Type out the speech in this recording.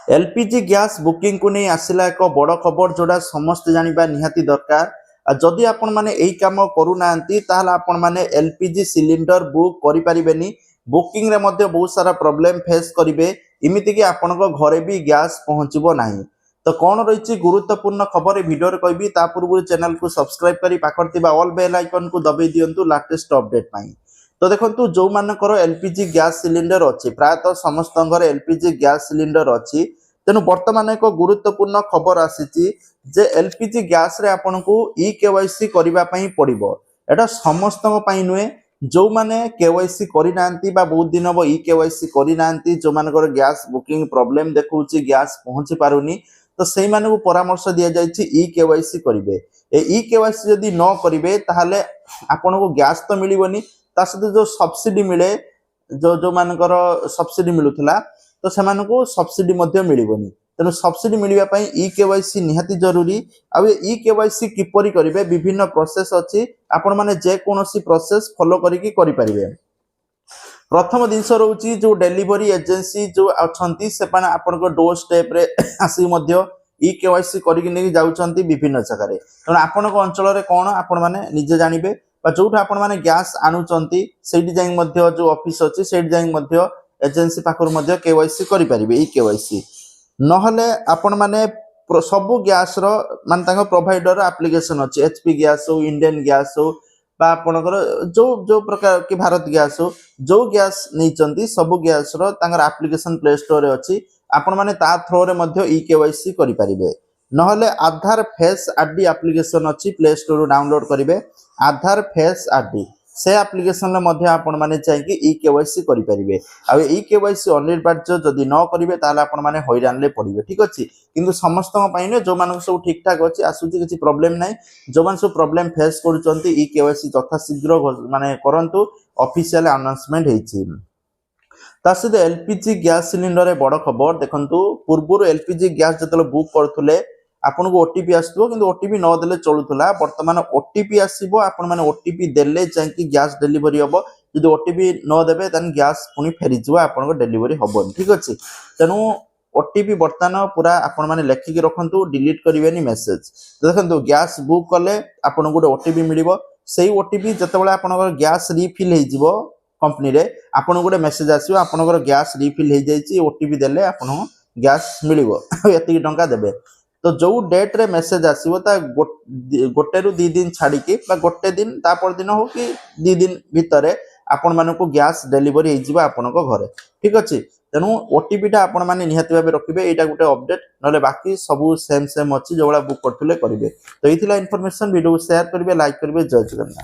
LPG gas booking को नहीं आसला एक बड़ खबर जोड़ा समस्त जानिबा निहाती दरकार। जदि आपण माने एई काम करूना ताहले आपण माने एलपीजी सिलिंडर बुक करि परिबेनी। बुकिंग रे मध्ये बहुत सारा प्रॉब्लम फेस करिवे, इमिति कि आपनको घरे भी गैस पहुंचबो नाही। तो कौन रही गुरुत्वपूर्ण खबर वीडियो रे कहबी, ता पूर्व चैनल को सब्सक्राइब करी पाखर थिबा ऑल बेल आइकन को दबाई दियंतु लेटेस्ट अपडेट पाई। तो देखंतु जो मानकर एलपीजी गैस सिलिंडर अच्छी, प्रायतः समस्त एलपीजी गैस सिलिंडर अच्छी, तेणु बर्तमान एक गुरुत्वपूर्ण खबर आसी जे एलपीजी गैस रे आपन को ई केवाईसी करबा पई पड़िबो। एटा समस्त पई नुहे, जो माने केवाईसी करि नांती बा बहुत दिन अब ई केवाईसी करि नांती, जो मानकर गैस बुकिंग प्रॉब्लम देखौची, गैस पहुंची पारुनी, तो सेई माने को परामर्श दिया जायछि ई केवाईसी करिवे। ए ई केवाईसी जदि न करिवे ताहाले आपन को गैस तो मिलिबोनी, ता सहित जो सब्सिडी मिले, जो मानकर सब्सिडी मिलुथला, तो सेमान को सब्सिडी मध्य मिलिबोनी। तेणु सब्सिडी मिलवा पई ई केवाईसी निहाती जरूरी। आ ई केवाईसी किपरि करिवे, विभिन्न प्रोसेस अछि, आपण माने जे कोनोसी प्रोसेस फॉलो करिकि करि परिबे। प्रथम दिनस रहउची जो डिलीवरी एजेंसी जो अछंती से पाने आपण को डोर स्टेप रे आसी मध्य ई केवाईसी करिकि नै जाउचंती विभिन्न जगह रे। तेणु आपण को अंचल रे कोन आपण माने निजे जानिबे, बा जोठ आपण माने गैस आनुचंती सेठी जाई मध्य जो ऑफिस अछि सेठी जाई मध्य एजेंसी पाखर मध्य केवाईसी करि परिबे। ई केवाईसी नहले आपण माने सबु गैस रो मान तांको प्रोवाइडर एप्लीकेशन अछि, एचपी गैस हो, इंडियन गैस हो, बा आपनकर जो जो प्रकार के भारत गैस हो, जो गैस नै चंती सबु गैस रो तांकर एप्लीकेशन प्ले स्टोर रे अछि। आपण माने ता थ्रो रे मध्य ई केवाईसी करि परिबे। नहले आधार फेस आरडी एप्लीकेशन अछि, प्ले स्टोर रो डाउनलोड करिवे। आधार फेस आरडी से एप्लीकेशन रे मध्य आपण माने चाहिए ई केवाईसी करि परिबे। आ ई केवाईसी अनिवार्य जदि न करिवे ताले आपण माने हैरान ले पड़िबे। ठीक अछि, किंतु समस्त पाइने जो मानक सब ठीक ठाक अछि, आसुची किछि प्रॉब्लम नै, जो मान सब प्रॉब्लम फेस करूचंती ई केवाईसी यथा शीघ्र माने करंतु, ऑफिशियल अनाउंसमेंट हेछि। ता सहित एलपीजी गैस सिलिंडर रे बड़ खबर देखंतु, पूर्व एलपीजी गैस जतले बुक करथुले आपन को ओटीपी आसतो, किंतु ओटीपी न देले चलुथला। वर्तमान ओटीपी आसीबो, आपन माने ओटीपी देले जांकी गैस डिलीवरी हबो। जदि ओटीपी न देबे तन गैस पुनी फेरी जिवो, आपन को डिलीवरी हबोनी। ठीक अछि, तेनु ओटीपी वर्तमान पूरा आपन माने लेखि के रखंतु, डिलीट करिवेनी मेसेज। देखंतु गैस बुक कले आपन को ओटीपी मिलिबो, सेही ओटीपी जतबेला आपन को गैस रिफिल हे जिवो कंपनी रे, आपन को मेसेज आसीबो आपन को गैस रिफिल हे जाईची, ओटीपी देले आपन गैस मिलिबो, एति टंका देबे। तो जो डेट रे मेसेज आसीबो ता गोटे रु 2 दिन छाड़ी के, बा गोटे दिन ता पर दिन हो कि 2 दिन भितरे आपण माने को गैस डिलीवरी हे जिबा आपण को घरे। ठीक अछि, तेनु ओटीपी टा आपण माने निहाती भाबे रखिबे। एटा गुटे अपडेट, नले बाकी सब सेम सेम अछि, जोला बुक करथुले करिवे। तो एथिला इन्फॉर्मेशन वीडियो को शेयर करिवे, लाइक करिवे। जय जगन्नाथ।